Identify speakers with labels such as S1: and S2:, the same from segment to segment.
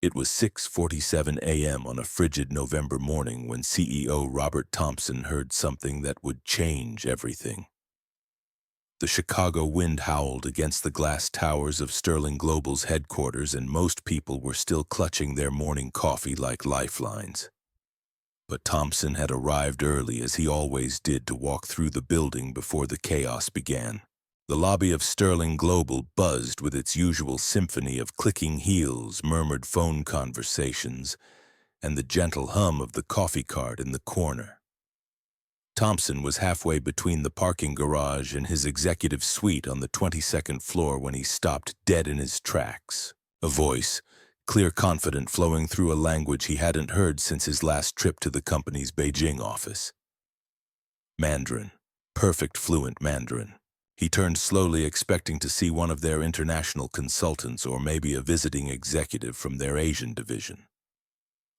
S1: It was 6:47 a.m. on a frigid November morning when CEO Robert Thompson heard something that would change everything. The Chicago wind howled against the glass towers of Sterling Global's headquarters, and most people were still clutching their morning coffee like lifelines. But Thompson had arrived early, as he always did, to walk through the building before the chaos began. The lobby of Sterling Global buzzed with its usual symphony of clicking heels, murmured phone conversations, and the gentle hum of the coffee cart in the corner. Thompson was halfway between the parking garage and his executive suite on the 22nd floor when he stopped dead in his tracks. A voice, clear, confident, flowing through a language he hadn't heard since his last trip to the company's Beijing office. Mandarin. Perfect fluent Mandarin. He turned slowly, expecting to see one of their international consultants or maybe a visiting executive from their Asian division.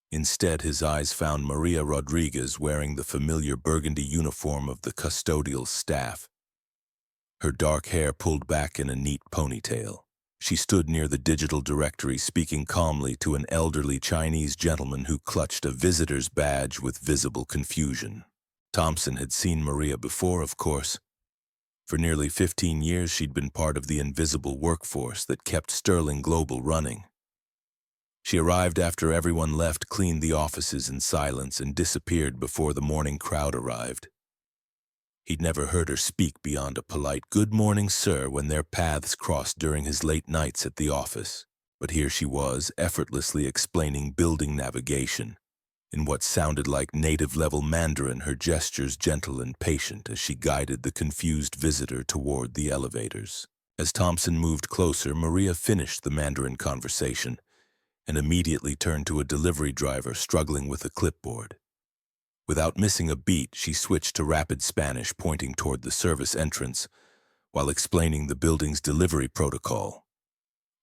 S1: Instead, his eyes found Maria Rodriguez wearing the familiar burgundy uniform of the custodial staff, her dark hair pulled back in a neat ponytail. She stood near the digital directory, speaking calmly to an elderly Chinese gentleman who clutched a visitor's badge with visible confusion. Thompson had seen Maria before, of course. For nearly 15 years, she'd been part of the invisible workforce that kept Sterling Global running. She arrived after everyone left, cleaned the offices in silence, and disappeared before the morning crowd arrived. He'd never heard her speak beyond a polite "Good morning, sir," when their paths crossed during his late nights at the office. But here she was, effortlessly explaining building navigation, in what sounded like native-level Mandarin, her gestures gentle and patient as she guided the confused visitor toward the elevators. As Thompson moved closer, Maria finished the Mandarin conversation and immediately turned to a delivery driver struggling with a clipboard. Without missing a beat, she switched to rapid Spanish, pointing toward the service entrance while explaining the building's delivery protocol.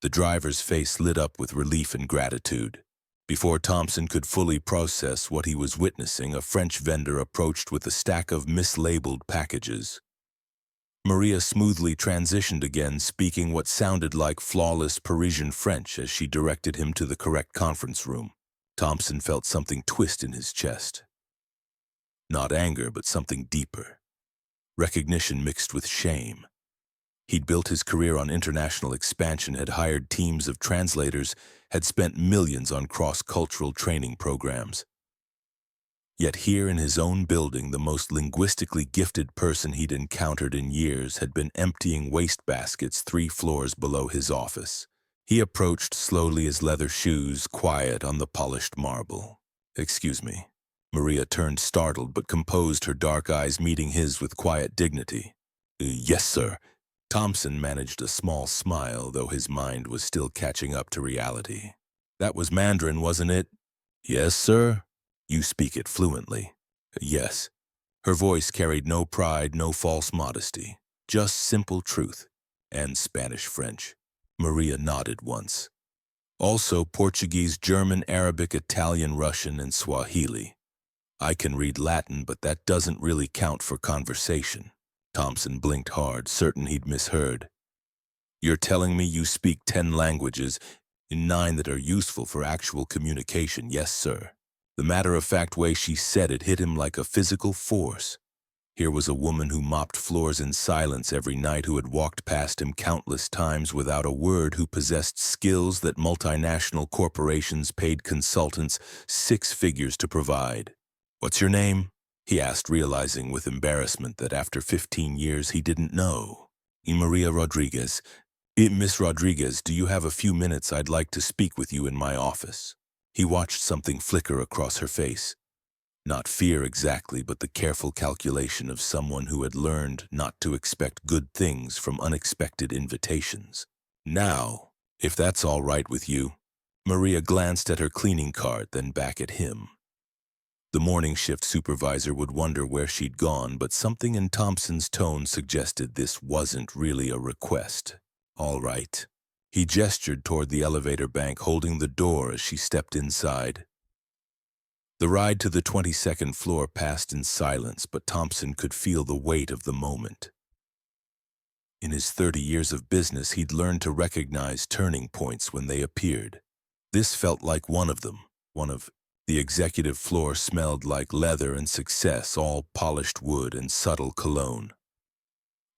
S1: The driver's face lit up with relief and gratitude. Before Thompson could fully process what he was witnessing, a French vendor approached with a stack of mislabeled packages. Maria smoothly transitioned again, speaking what sounded like flawless Parisian French as she directed him to the correct conference room. Thompson felt something twist in his chest. Not anger, but something deeper. Recognition mixed with shame. He'd built his career on international expansion, had hired teams of translators, had spent millions on cross-cultural training programs. Yet here in his own building, the most linguistically gifted person he'd encountered in years had been emptying wastebaskets 3 floors below his office. He approached slowly, his leather shoes quiet on the polished marble. "Excuse me." Maria turned, startled, but composed, her dark eyes meeting his with quiet dignity. "Yes, sir." Thompson managed a small smile, though his mind was still catching up to reality. "That was Mandarin, wasn't it?" "Yes, sir." "You speak it fluently?" "Yes." Her voice carried no pride, no false modesty, just simple truth. "And Spanish-French." Maria nodded once. "Also Portuguese, German, Arabic, Italian, Russian, and Swahili. I can read Latin, but that doesn't really count for conversation." Thompson blinked hard, certain he'd misheard. "You're telling me you speak 10 languages, and 9 that are useful for actual communication?" "Yes, sir." The matter-of-fact way she said it hit him like a physical force. Here was a woman who mopped floors in silence every night, who had walked past him countless times without a word, who possessed skills that multinational corporations paid consultants 6 figures to provide. "What's your name?" he asked, realizing with embarrassment that after 15 years he didn't know. "Maria Rodriguez." "Miss Rodriguez, do you have a few minutes? I'd like to speak with you in my office." He watched something flicker across her face. Not fear exactly, but the careful calculation of someone who had learned not to expect good things from unexpected invitations. "Now, if that's all right with you." Maria glanced at her cleaning cart, then back at him. The morning shift supervisor would wonder where she'd gone, but something in Thompson's tone suggested this wasn't really a request. "All right." He gestured toward the elevator bank, holding the door as she stepped inside. The ride to the 22nd floor passed in silence, but Thompson could feel the weight of the moment. In his 30 years of business, he'd learned to recognize turning points when they appeared. This felt like one of them, one of the executive floor smelled like leather and success, all polished wood and subtle cologne.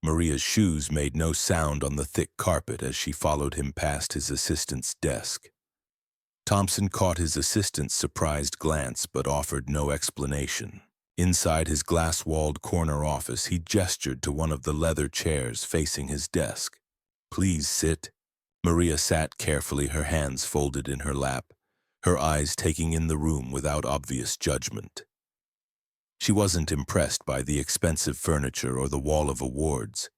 S1: Maria's shoes made no sound on the thick carpet as she followed him past his assistant's desk. Thompson caught his assistant's surprised glance but offered no explanation. Inside his glass-walled corner office, he gestured to one of the leather chairs facing his desk. "Please sit." Maria sat carefully, her hands folded in her lap, her eyes taking in the room without obvious judgment. She wasn't impressed by the expensive furniture or the wall of awards.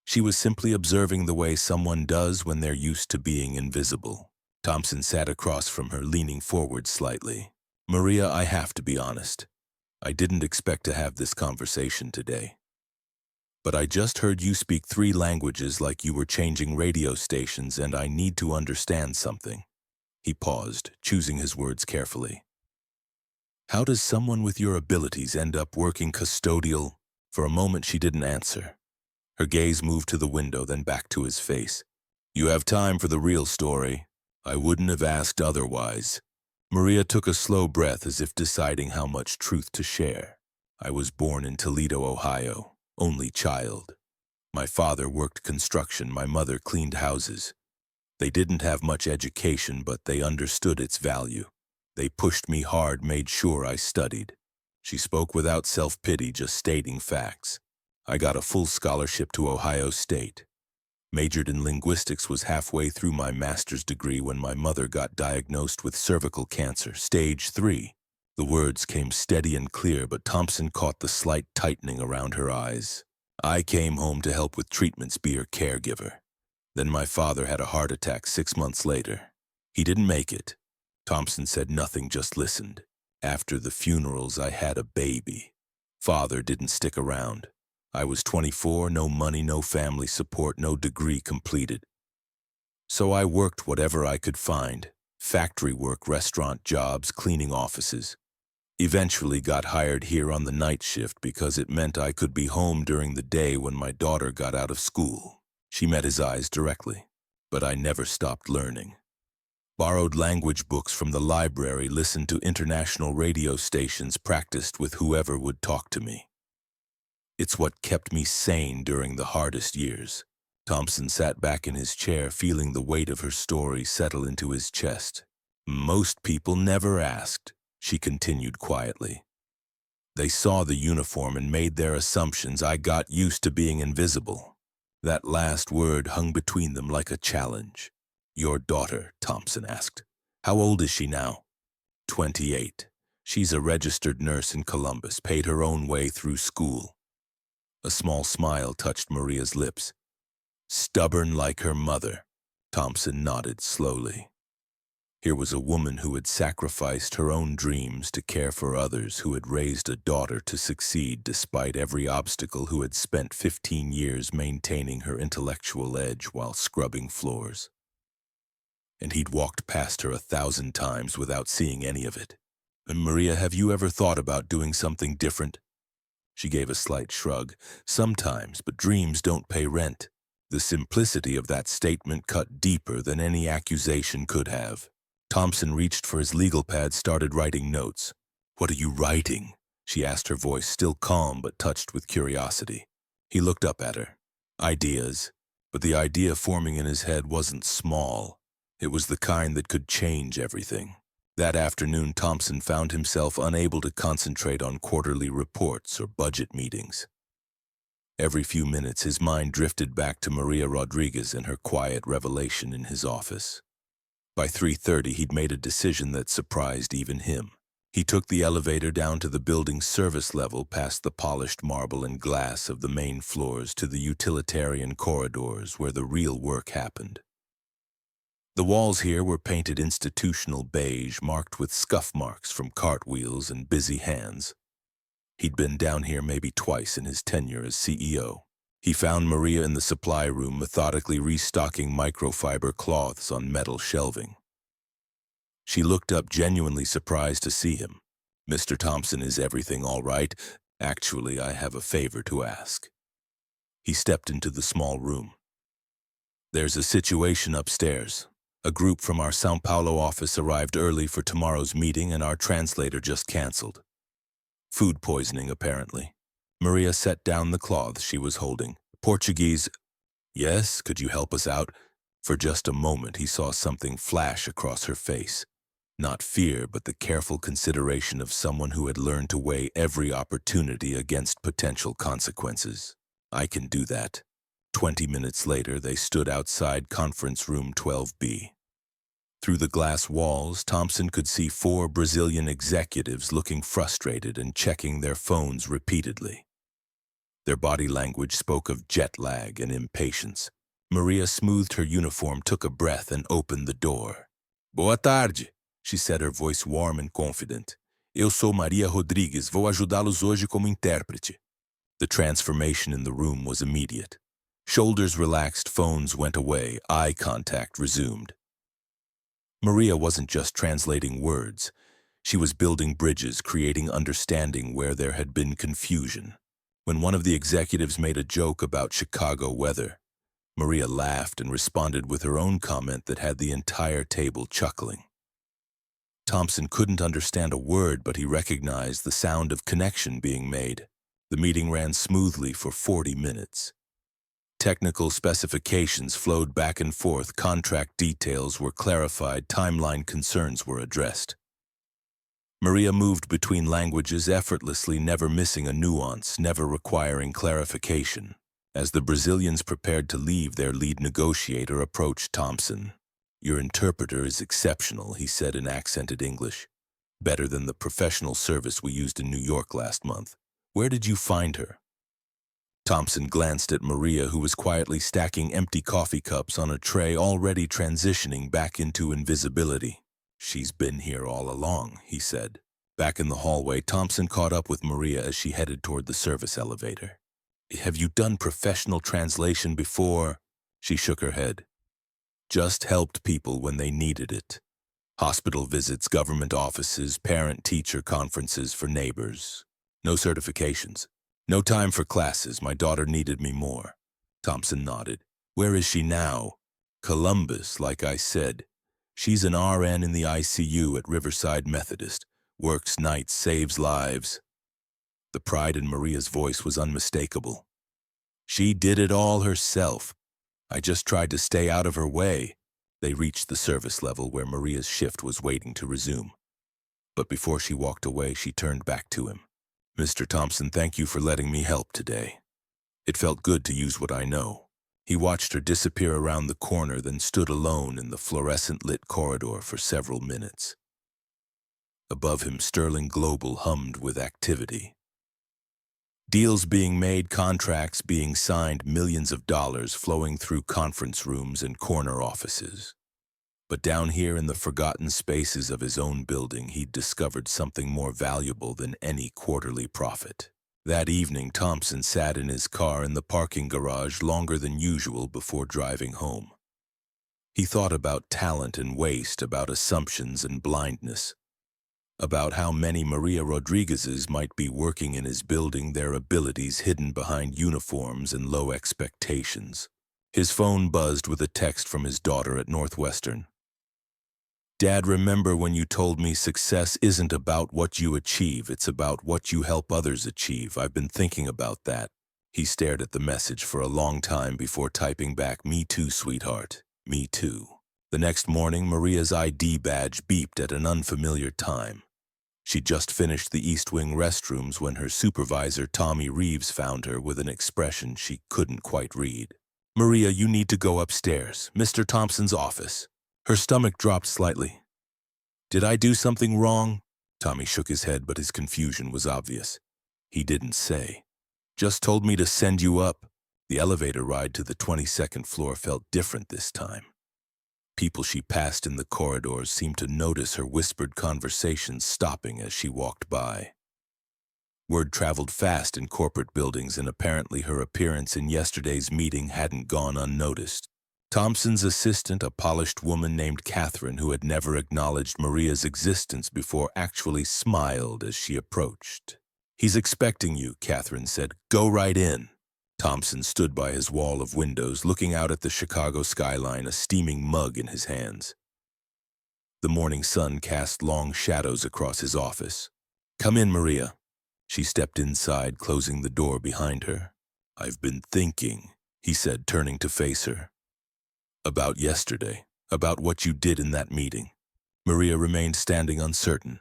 S1: She was simply observing the way someone does when they're used to being invisible. Thompson sat across from her, leaning forward slightly. "Maria, I have to be honest. I didn't expect to have this conversation today. But I just heard you speak 3 languages like you were changing radio stations, and I need to understand something." He paused, choosing his words carefully. "How does someone with your abilities end up working custodial?" For a moment she didn't answer. Her gaze moved to the window, then back to his face. "You have time for the real story. I wouldn't have asked otherwise." Maria took a slow breath as if deciding how much truth to share. "I was born in Toledo, Ohio, only child. My father worked construction, my mother cleaned houses. They didn't have much education, but they understood its value. They pushed me hard, made sure I studied." She spoke without self-pity, just stating facts. "I got a full scholarship to Ohio State. Majored in linguistics, was halfway through my master's degree when my mother got diagnosed with cervical cancer, stage 3. The words came steady and clear, but Thompson caught the slight tightening around her eyes. "I came home to help with treatments, be her caregiver. Then my father had a heart attack 6 months later. He didn't make it." Thompson said nothing, just listened. "After the funerals, I had a baby. Father didn't stick around. I was 24, no money, no family support, no degree completed. So I worked whatever I could find. Factory work, restaurant jobs, cleaning offices. Eventually got hired here on the night shift because it meant I could be home during the day when my daughter got out of school." She met his eyes directly. "But I never stopped learning. Borrowed language books from the library, listened to international radio stations, practiced with whoever would talk to me. It's what kept me sane during the hardest years." Thompson sat back in his chair, feeling the weight of her story settle into his chest. "Most people never asked," she continued quietly. "They saw the uniform and made their assumptions. I got used to being invisible." That last word hung between them like a challenge. "Your daughter," Thompson asked. "How old is she now?" 28. She's a registered nurse in Columbus, paid her own way through school." A small smile touched Maria's lips. "Stubborn like her mother." Thompson nodded slowly. Here was a woman who had sacrificed her own dreams to care for others, who had raised a daughter to succeed despite every obstacle, who had spent 15 years maintaining her intellectual edge while scrubbing floors. And he'd walked past her 1,000 times without seeing any of it. "And Maria, have you ever thought about doing something different?" She gave a slight shrug. "Sometimes, but dreams don't pay rent." The simplicity of that statement cut deeper than any accusation could have. Thompson reached for his legal pad, started writing notes. "What are you writing?" she asked, her voice still calm but touched with curiosity. He looked up at her. "Ideas." But the idea forming in his head wasn't small. It was the kind that could change everything. That afternoon, Thompson found himself unable to concentrate on quarterly reports or budget meetings. Every few minutes, his mind drifted back to Maria Rodriguez and her quiet revelation in his office. By 3:30, he'd made a decision that surprised even him. He took the elevator down to the building's service level, past the polished marble and glass of the main floors to the utilitarian corridors where the real work happened. The walls here were painted institutional beige, marked with scuff marks from cartwheels and busy hands. He'd been down here maybe twice in his tenure as CEO. He found Maria in the supply room, methodically restocking microfiber cloths on metal shelving. She looked up, genuinely surprised to see him. "Mr. Thompson, is everything all right? Actually, I have a favor to ask." He stepped into the small room. "There's a situation upstairs. A group from our São Paulo office arrived early for tomorrow's meeting and our translator just canceled. Food poisoning, apparently. Maria set down the cloth she was holding. Portuguese, yes, could you help us out? For just a moment he saw something flash across her face. Not fear, but the careful consideration of someone who had learned to weigh every opportunity against potential consequences. I can do that. 20 minutes later, they stood outside conference room 12B. Through the glass walls, Thompson could see 4 Brazilian executives looking frustrated and checking their phones repeatedly. Their body language spoke of jet lag and impatience. Maria smoothed her uniform, took a breath, and opened the door. Boa tarde, she said, her voice warm and confident. Eu sou Maria Rodrigues, vou ajudá-los hoje como intérprete. The transformation in the room was immediate. Shoulders relaxed, phones went away, eye contact resumed. Maria wasn't just translating words. She was building bridges, creating understanding where there had been confusion. When one of the executives made a joke about Chicago weather, Maria laughed and responded with her own comment that had the entire table chuckling. Thompson couldn't understand a word, but he recognized the sound of connection being made. The meeting ran smoothly for 40 minutes. Technical specifications flowed back and forth, contract details were clarified, timeline concerns were addressed. Maria moved between languages effortlessly, never missing a nuance, never requiring clarification. As the Brazilians prepared to leave, their lead negotiator approached Thompson. Your interpreter is exceptional, he said in accented English. Better than the professional service we used in New York last month. Where did you find her? Thompson glanced at Maria, who was quietly stacking empty coffee cups on a tray, already transitioning back into invisibility. She's been here all along, he said. Back in the hallway, Thompson caught up with Maria as she headed toward the service elevator. Have you done professional translation before? She shook her head. Just helped people when they needed it. Hospital visits, government offices, parent-teacher conferences for neighbors. No certifications. No time for classes. My daughter needed me more. Thompson nodded. Where is she now? Columbus, like I said. She's an RN in the ICU at Riverside Methodist. Works nights, saves lives. The pride in Maria's voice was unmistakable. She did it all herself. I just tried to stay out of her way. They reached the service level where Maria's shift was waiting to resume. But before she walked away, she turned back to him. Mr. Thompson, thank you for letting me help today. It felt good to use what I know. He watched her disappear around the corner, then stood alone in the fluorescent-lit corridor for several minutes. Above him, Sterling Global hummed with activity. Deals being made, contracts being signed, millions of dollars flowing through conference rooms and corner offices. But down here in the forgotten spaces of his own building, he'd discovered something more valuable than any quarterly profit. That evening, Thompson sat in his car in the parking garage longer than usual before driving home. He thought about talent and waste, about assumptions and blindness, about how many Maria Rodriguez's might be working in his building, their abilities hidden behind uniforms and low expectations. His phone buzzed with a text from his daughter at Northwestern. Dad, remember when you told me success isn't about what you achieve, it's about what you help others achieve. I've been thinking about that. He stared at the message for a long time before typing back, me too, sweetheart. Me too. The next morning, Maria's ID badge beeped at an unfamiliar time. She'd just finished the East Wing restrooms when her supervisor, Tommy Reeves, found her with an expression she couldn't quite read. Maria, you need to go upstairs. Mr. Thompson's office. Her stomach dropped slightly. Did I do something wrong? Tommy shook his head, but his confusion was obvious. He didn't say. Just told me to send you up. The elevator ride to the 22nd floor felt different this time. People she passed in the corridors seemed to notice her whispered conversations, stopping as she walked by. Word traveled fast in corporate buildings, and apparently her appearance in yesterday's meeting hadn't gone unnoticed. Thompson's assistant, a polished woman named Catherine, who had never acknowledged Maria's existence before, actually smiled as she approached. He's expecting you, Catherine said. Go right in. Thompson stood by his wall of windows, looking out at the Chicago skyline, a steaming mug in his hands. The morning sun cast long shadows across his office. "Come in, Maria." She stepped inside, closing the door behind her. "I've been thinking," he said, turning to face her. "About yesterday, about what you did in that meeting." Maria remained standing uncertain.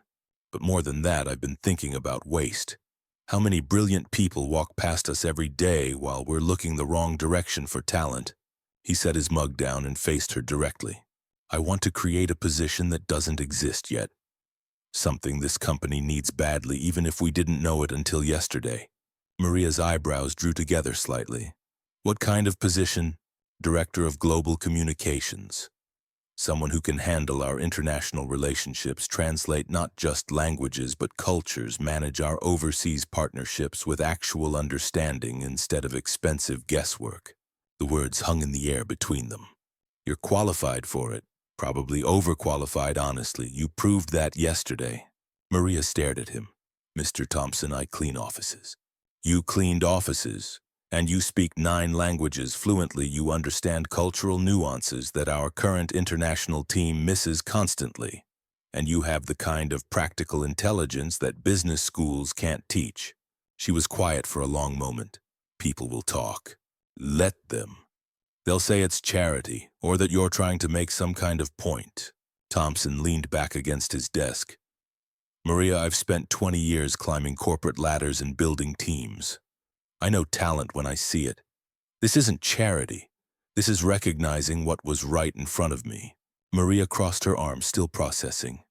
S1: "But more than that, I've been thinking about waste. How many brilliant people walk past us every day while we're looking the wrong direction for talent?" He set his mug down and faced her directly. "I want to create a position that doesn't exist yet. Something this company needs badly, even if we didn't know it until yesterday." Maria's eyebrows drew together slightly. "What kind of position?" "Director of Global Communications. Someone who can handle our international relationships, translate not just languages but cultures, manage our overseas partnerships with actual understanding instead of expensive guesswork." The words hung in the air between them. "You're qualified for it. Probably overqualified, honestly. You proved that yesterday." Maria stared at him. "Mr. Thompson, I clean offices." "You cleaned offices? And you speak 9 languages fluently. You understand cultural nuances that our current international team misses constantly. And you have the kind of practical intelligence that business schools can't teach." She was quiet for a long moment. "People will talk. Let them. They'll say it's charity, or that you're trying to make some kind of point." Thompson leaned back against his desk. "Maria, I've spent 20 years climbing corporate ladders and building teams. I know talent when I see it. This isn't charity. This is recognizing what was right in front of me." Maria crossed her arms, still processing.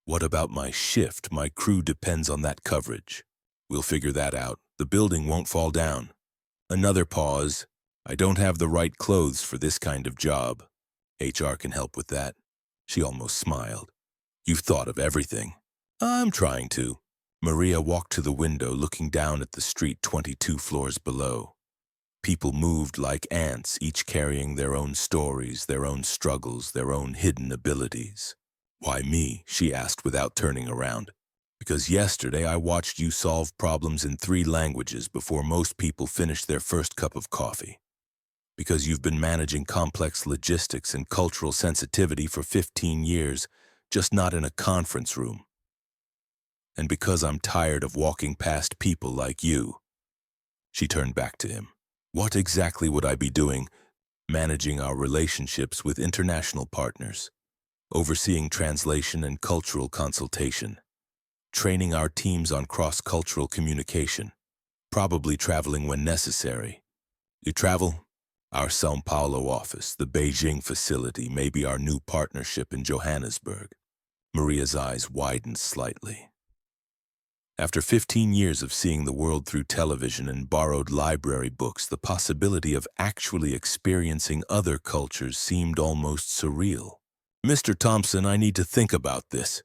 S1: "What about my shift? My crew depends on that coverage." "We'll figure that out. The building won't fall down." Another pause. "I don't have the right clothes for this kind of job. HR can help with that." She almost smiled. "You've thought of everything." "I'm trying to." Maria walked to the window, looking down at the street 22 floors below. People moved like ants, each carrying their own stories, their own struggles, their own hidden abilities. "Why me?" she asked without turning around. "Because yesterday I watched you solve problems in 3 languages before most people finished their first cup of coffee. Because you've been managing complex logistics and cultural sensitivity for 15 years, just not in a conference room. And because I'm tired of walking past people like you." She turned back to him. "What exactly would I be doing?" "Managing our relationships with international partners, overseeing translation and cultural consultation, training our teams on cross-cultural communication, probably traveling when necessary." "You travel?" "Our São Paulo office, the Beijing facility, maybe our new partnership in Johannesburg." Maria's eyes widened slightly. After 15 years of seeing the world through television and borrowed library books, the possibility of actually experiencing other cultures seemed almost surreal. "Mr. Thompson, I need to think about this."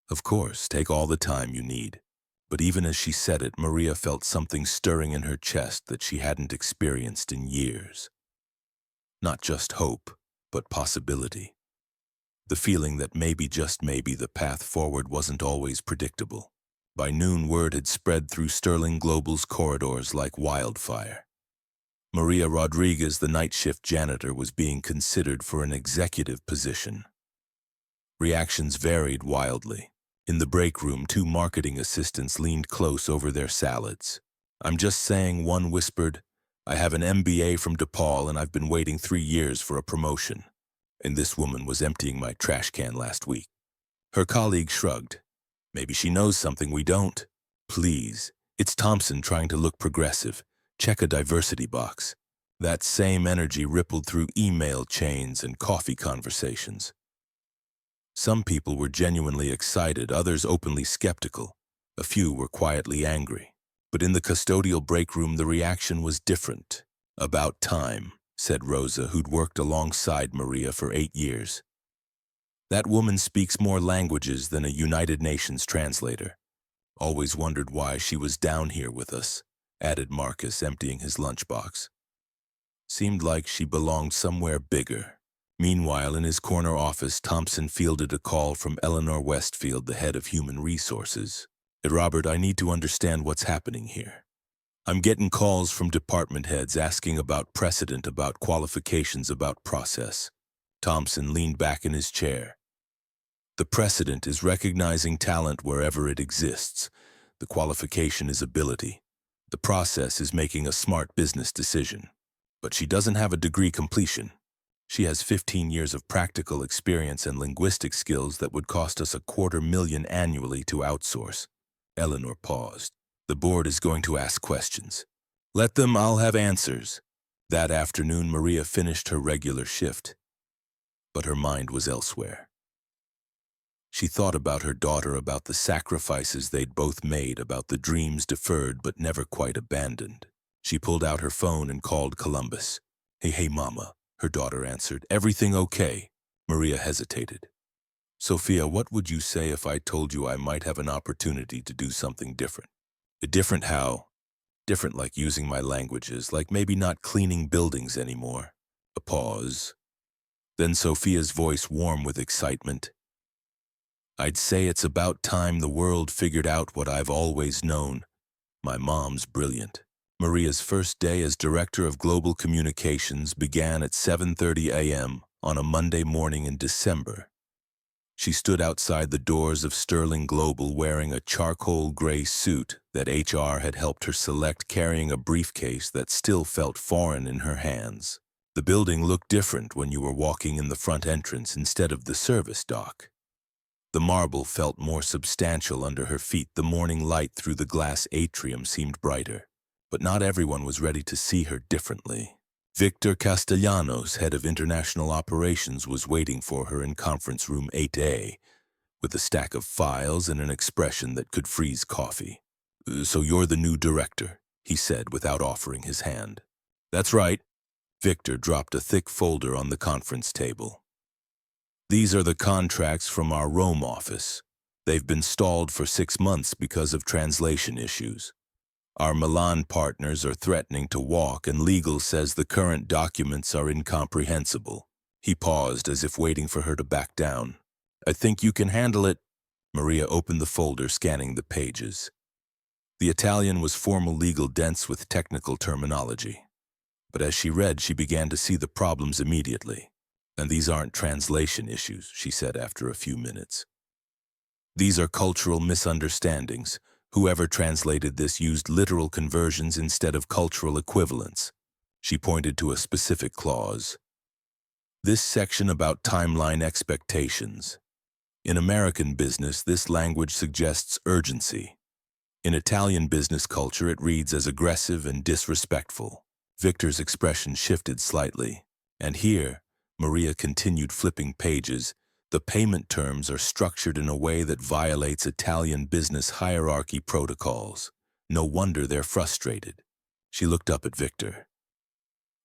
S1: "Of course, take all the time you need." But even as she said it, Maria felt something stirring in her chest that she hadn't experienced in years. Not just hope, but possibility. The feeling that maybe, just maybe, the path forward wasn't always predictable. By noon, word had spread through Sterling Global's corridors like wildfire. Maria Rodriguez, the night shift janitor, was being considered for an executive position. Reactions varied wildly. In the break room, 2 marketing assistants leaned close over their salads. "I'm just saying," one whispered. "I have an MBA from DePaul and I've been waiting 3 years for a promotion. And this woman was emptying my trash can last week." Her colleague shrugged. "Maybe she knows something we don't." "Please, it's Thompson trying to look progressive. Check a diversity box." That same energy rippled through email chains and coffee conversations. Some people were genuinely excited, others openly skeptical. A few were quietly angry. But in the custodial break room, the reaction was different. "About time," said Rosa, who'd worked alongside Maria for 8 years. "That woman speaks more languages than a United Nations translator. Always wondered why she was down here with us," added Marcus, emptying his lunchbox. "Seemed like she belonged somewhere bigger." Meanwhile, in his corner office, Thompson fielded a call from Eleanor Westfield, the head of human resources. "Robert, I need to understand what's happening here." I'm getting calls from department heads asking about precedent, about qualifications, about process. Thompson leaned back in his chair. The precedent is recognizing talent wherever it exists. The qualification is ability. The process is making a smart business decision. But she doesn't have a degree completion. She has 15 years of practical experience and linguistic skills that would cost us $250,000 annually to outsource. Eleanor paused. The board is going to ask questions. Let them, I'll have answers. That afternoon, Maria finished her regular shift. But her mind was elsewhere. She thought about her daughter, about the sacrifices they'd both made, about the dreams deferred but never quite abandoned. She pulled out her phone and called Columbus. Hey, Mama, her daughter answered. Everything okay? Maria hesitated. Sophia, what would you say if I told you I might have an opportunity to do something different? Different how? Different like using my languages, like maybe not cleaning buildings anymore. A pause. Then Sophia's voice warm with excitement. I'd say it's about time the world figured out what I've always known. My mom's brilliant. Maria's first day as Director of Global Communications began at 7:30 a.m. on a Monday morning in December. She stood outside the doors of Sterling Global wearing a charcoal gray suit that HR had helped her select, carrying a briefcase that still felt foreign in her hands. The building looked different when you were walking in the front entrance instead of the service dock. The marble felt more substantial under her feet. The morning light through the glass atrium seemed brighter. But not everyone was ready to see her differently. Victor Castellanos, head of international operations, was waiting for her in conference room 8A, with a stack of files and an expression that could freeze coffee. So you're the new director, he said without offering his hand. That's right. Victor dropped a thick folder on the conference table. These are the contracts from our Rome office. They've been stalled for 6 months because of translation issues. Our Milan partners are threatening to walk, and legal says the current documents are incomprehensible. He paused as if waiting for her to back down. I think you can handle it. Maria opened the folder, scanning the pages. The Italian was formal, legal, dense with technical terminology. But as she read, she began to see the problems immediately. And these aren't translation issues, she said after a few minutes. These are cultural misunderstandings. Whoever translated this used literal conversions instead of cultural equivalents. She pointed to a specific clause. This section about timeline expectations. In American business, this language suggests urgency. In Italian business culture, it reads as aggressive and disrespectful. Victor's expression shifted slightly. And here, Maria continued flipping pages. The payment terms are structured in a way that violates Italian business hierarchy protocols. No wonder they're frustrated. She looked up at Victor.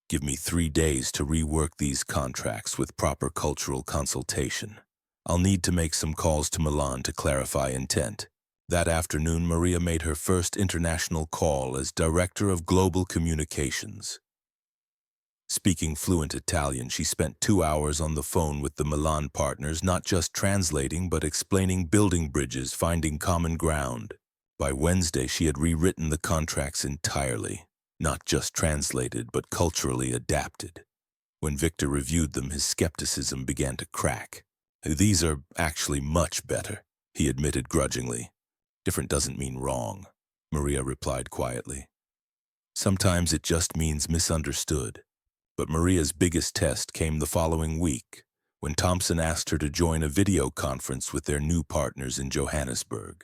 S1: Give me 3 days to rework these contracts with proper cultural consultation. I'll need to make some calls to Milan to clarify intent. That afternoon, Maria made her first international call as Director of Global Communications. Speaking fluent Italian, she spent 2 hours on the phone with the Milan partners, not just translating, but explaining, building bridges, finding common ground. By Wednesday, she had rewritten the contracts entirely, not just translated, but culturally adapted. When Victor reviewed them, his skepticism began to crack. These are actually much better, he admitted grudgingly. Different doesn't mean wrong, Maria replied quietly. Sometimes it just means misunderstood. But Maria's biggest test came the following week, when Thompson asked her to join a video conference with their new partners in Johannesburg.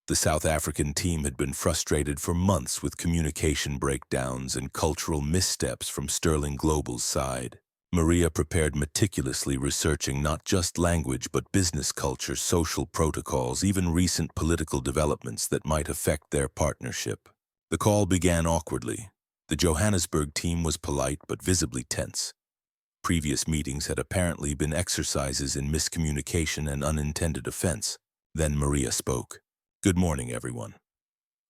S1: The South African team had been frustrated for months with communication breakdowns and cultural missteps from Sterling Global's side. Maria prepared meticulously, researching not just language but business culture, social protocols, even recent political developments that might affect their partnership. The call began awkwardly. The Johannesburg team was polite but visibly tense. Previous meetings had apparently been exercises in miscommunication and unintended offense. Then Maria spoke. Good morning, everyone.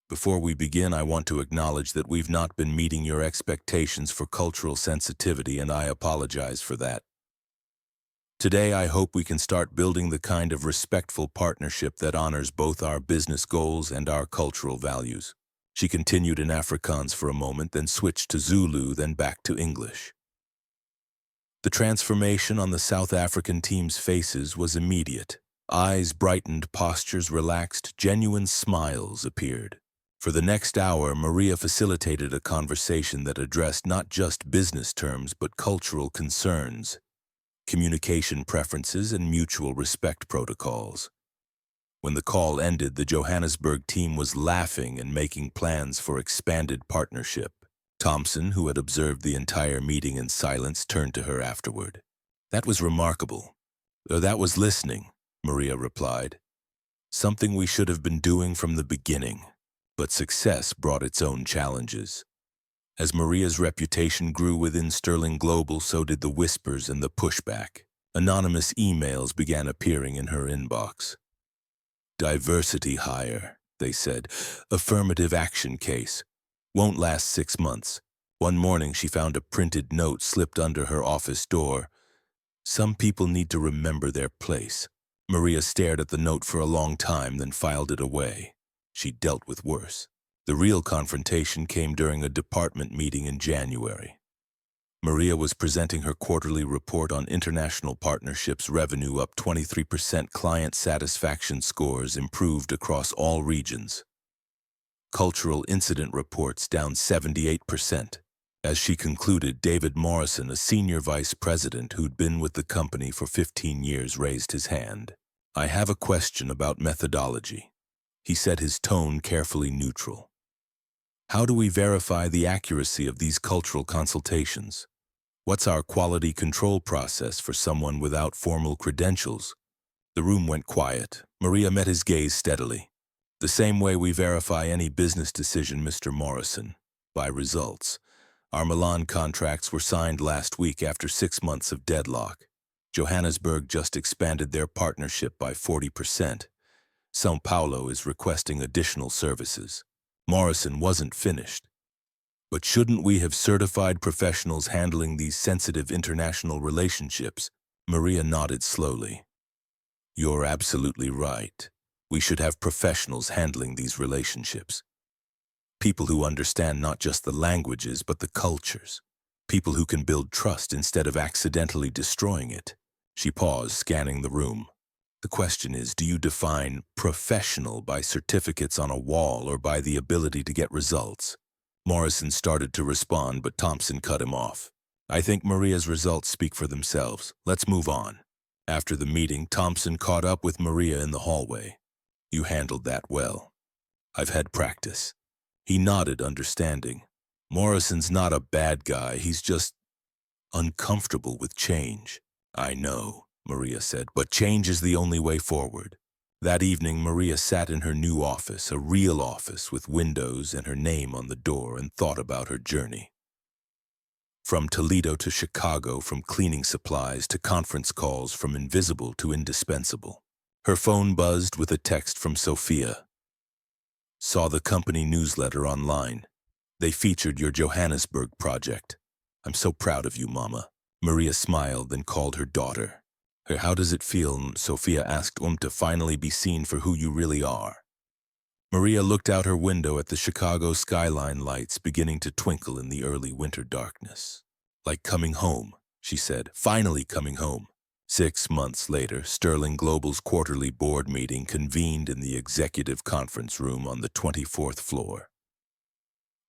S1: Before we begin, I want to acknowledge that we've not been meeting your expectations for cultural sensitivity, and I apologize for that. Today, I hope we can start building the kind of respectful partnership that honors both our business goals and our cultural values. She continued in Afrikaans for a moment, then switched to Zulu, then back to English. The transformation on the South African team's faces was immediate. Eyes brightened, postures relaxed, genuine smiles appeared. For the next hour, Maria facilitated a conversation that addressed not just business terms but cultural concerns, communication preferences, and mutual respect protocols. When the call ended, the Johannesburg team was laughing and making plans for expanded partnership. Thompson, who had observed the entire meeting in silence, turned to her afterward. "That was remarkable." "That was listening," Maria replied. "Something we should have been doing from the beginning." But success brought its own challenges. As Maria's reputation grew within Sterling Global, so did the whispers and the pushback. Anonymous emails began appearing in her inbox. "Diversity hire," they said. "Affirmative action case. Won't last 6 months." One morning she found a printed note slipped under her office door. "Some people need to remember their place." Maria stared at the note for a long time, then filed it away. She dealt with worse. The real confrontation came during a department meeting in January. Maria was presenting her quarterly report on international partnerships, revenue up 23%, client satisfaction scores improved across all regions. Cultural incident reports down 78%. As she concluded, David Morrison, a senior vice president who'd been with the company for 15 years, raised his hand. "I have a question about methodology." He said, his tone carefully neutral. "How do we verify the accuracy of these cultural consultations? What's our quality control process for someone without formal credentials?" The room went quiet. Maria met his gaze steadily. "The same way we verify any business decision, Mr. Morrison, by results. Our Milan contracts were signed last week after 6 months of deadlock. Johannesburg just expanded their partnership by 40%. São Paulo is requesting additional services." Morrison wasn't finished. "But shouldn't we have certified professionals handling these sensitive international relationships?" Maria nodded slowly. "You're absolutely right. We should have professionals handling these relationships. People who understand not just the languages but the cultures. People who can build trust instead of accidentally destroying it." She paused, scanning the room. "The question is, do you define professional by certificates on a wall or by the ability to get results?" Morrison started to respond, but Thompson cut him off. "I think Maria's results speak for themselves. Let's move on." After the meeting, Thompson caught up with Maria in the hallway. "You handled that well. I've had practice." He nodded, understanding. "Morrison's not a bad guy. He's just uncomfortable with change." "I know," Maria said, "but change is the only way forward." That evening, Maria sat in her new office, a real office with windows and her name on the door, and thought about her journey. From Toledo to Chicago, from cleaning supplies to conference calls, from invisible to indispensable. Her phone buzzed with a text from Sophia. "Saw the company newsletter online. They featured your Johannesburg project. I'm so proud of you, Mama." Maria smiled, then called her daughter. "How does it feel," Sophia asked, "to finally be seen for who you really are?" Maria looked out her window at the Chicago skyline, lights beginning to twinkle in the early winter darkness. "Like coming home," she said, "finally coming home." 6 months later, Sterling Global's quarterly board meeting convened in the executive conference room on the 24th floor.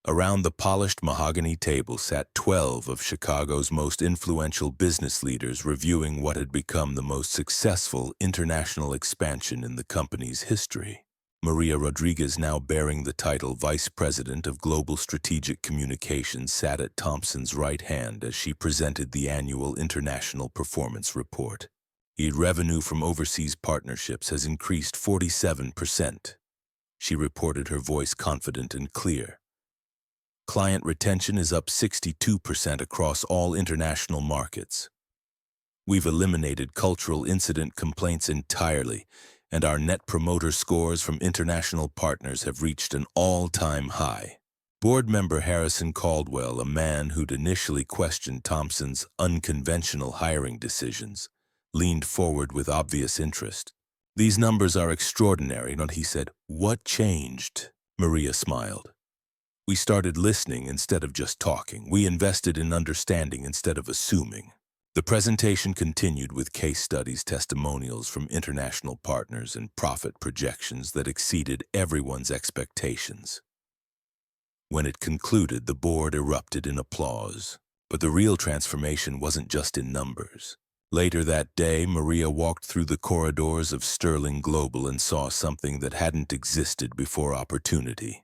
S1: Around the polished mahogany table sat 12 of Chicago's most influential business leaders, reviewing what had become the most successful international expansion in the company's history. Maria Rodriguez, now bearing the title Vice President of Global Strategic Communications, sat at Thompson's right hand as she presented the annual International Performance Report. Revenue from overseas partnerships has increased 47%. She reported, her voice confident and clear. Client retention is up 62% across all international markets. We've eliminated cultural incident complaints entirely, and our net promoter scores from international partners have reached an all-time high. Board member Harrison Caldwell, a man who'd initially questioned Thompson's unconventional hiring decisions, leaned forward with obvious interest. "These numbers are extraordinary," he said. "What changed?" Maria smiled. We started listening instead of just talking. We invested in understanding instead of assuming. The presentation continued with case studies, testimonials from international partners, and profit projections that exceeded everyone's expectations. When it concluded, the board erupted in applause. But the real transformation wasn't just in numbers. Later that day, Maria walked through the corridors of Sterling Global and saw something that hadn't existed before: opportunity.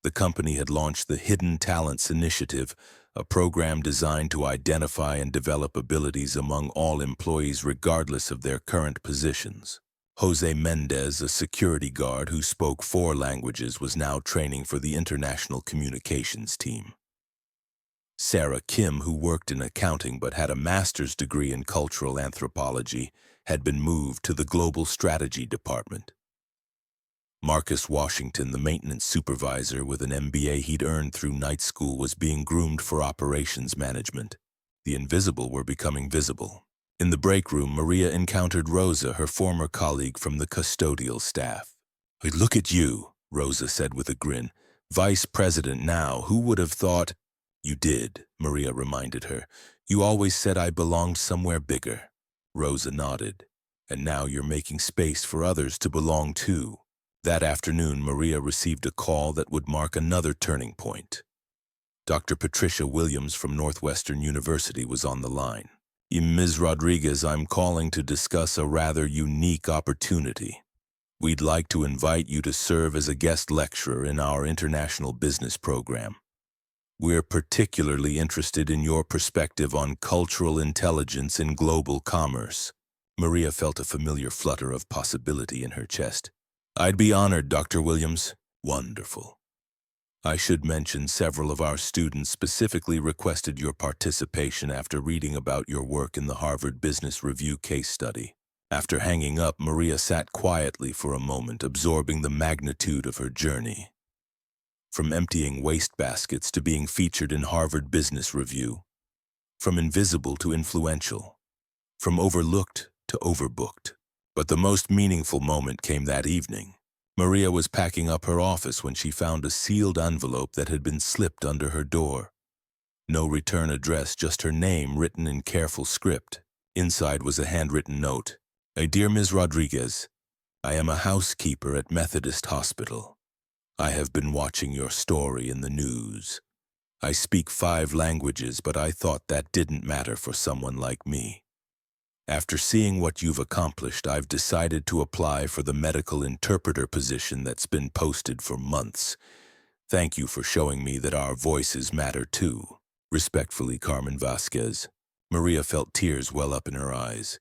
S1: The company had launched the Hidden Talents Initiative, a program designed to identify and develop abilities among all employees regardless of their current positions. Jose Mendez, a security guard who spoke 4 languages, was now training for the international communications team. Sarah Kim, who worked in accounting but had a master's degree in cultural anthropology, had been moved to the global strategy department. Marcus Washington, the maintenance supervisor with an MBA he'd earned through night school, was being groomed for operations management. The invisible were becoming visible. In the break room, Maria encountered Rosa, her former colleague from the custodial staff. "Hey, look at you," Rosa said with a grin. "Vice president now, who would have thought?" "You did," Maria reminded her. "You always said I belonged somewhere bigger." Rosa nodded. "And now you're making space for others to belong too." That afternoon, Maria received a call that would mark another turning point. Dr. Patricia Williams from Northwestern University was on the line. "Ms. Rodriguez, I'm calling to discuss a rather unique opportunity. We'd like to invite you to serve as a guest lecturer in our international business program. We're particularly interested in your perspective on cultural intelligence in global commerce." Maria felt a familiar flutter of possibility in her chest. "I'd be honored, Dr. Williams." "Wonderful. I should mention several of our students specifically requested your participation after reading about your work in the Harvard Business Review case study." After hanging up, Maria sat quietly for a moment, absorbing the magnitude of her journey. From emptying wastebaskets to being featured in Harvard Business Review. From invisible to influential. From overlooked to overbooked. But the most meaningful moment came that evening. Maria was packing up her office when she found a sealed envelope that had been slipped under her door. No return address, just her name written in careful script. Inside was a handwritten note. "Dear Ms. Rodriguez, I am a housekeeper at Methodist Hospital. I have been watching your story in the news. I speak 5 languages, but I thought that didn't matter for someone like me. After seeing what you've accomplished, I've decided to apply for the medical interpreter position that's been posted for months. Thank you for showing me that our voices matter too. Respectfully, Carmen Vasquez." Maria felt tears well up in her eyes.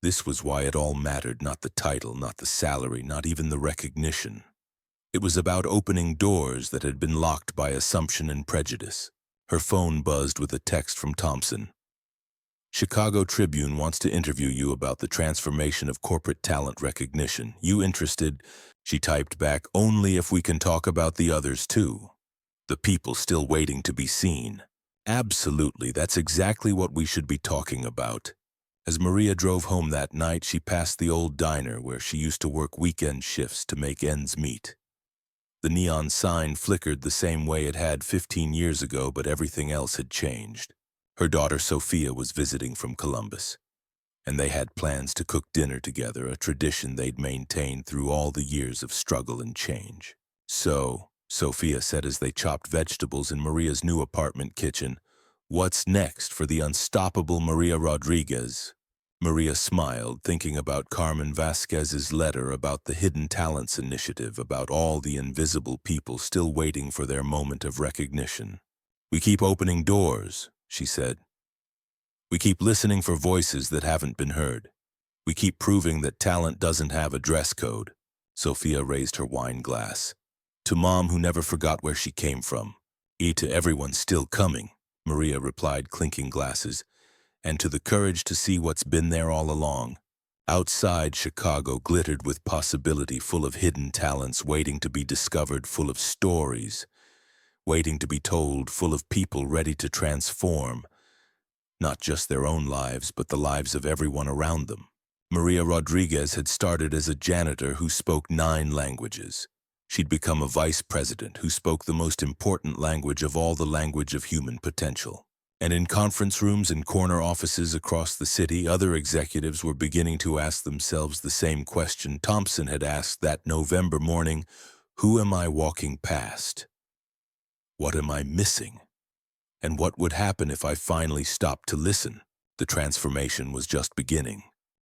S1: This was why it all mattered, not the title, not the salary, not even the recognition. It was about opening doors that had been locked by assumption and prejudice. Her phone buzzed with a text from Thompson. "Chicago Tribune wants to interview you about the transformation of corporate talent recognition. You interested?" She typed back, "Only if we can talk about the others too. The people still waiting to be seen." "Absolutely, that's exactly what we should be talking about." As Maria drove home that night, she passed the old diner where she used to work weekend shifts to make ends meet. The neon sign flickered the same way it had 15 years ago, but everything else had changed. Her daughter Sophia was visiting from Columbus, and they had plans to cook dinner together, a tradition they'd maintained through all the years of struggle and change. "So," Sophia said as they chopped vegetables in Maria's new apartment kitchen, "what's next for the unstoppable Maria Rodriguez?" Maria smiled, thinking about Carmen Vasquez's letter, about the Hidden Talents Initiative, about all the invisible people still waiting for their moment of recognition. "We keep opening doors," she said. "We keep listening for voices that haven't been heard. We keep proving that talent doesn't have a dress code." Sophia raised her wine glass. "To Mom, who never forgot where she came from." To everyone still coming," Maria replied, clinking glasses. "And to the courage to see what's been there all along." Outside, Chicago glittered with possibility, full of hidden talents waiting to be discovered, full of stories waiting to be told, full of people ready to transform, not just their own lives, but the lives of everyone around them. Maria Rodriguez had started as a janitor who spoke 9 languages. She'd become a vice president who spoke the most important language of all, the language of human potential. And in conference rooms and corner offices across the city, other executives were beginning to ask themselves the same question Thompson had asked that November morning: who am I walking past? What am I missing? And what would happen if I finally stopped to listen? The transformation was just beginning.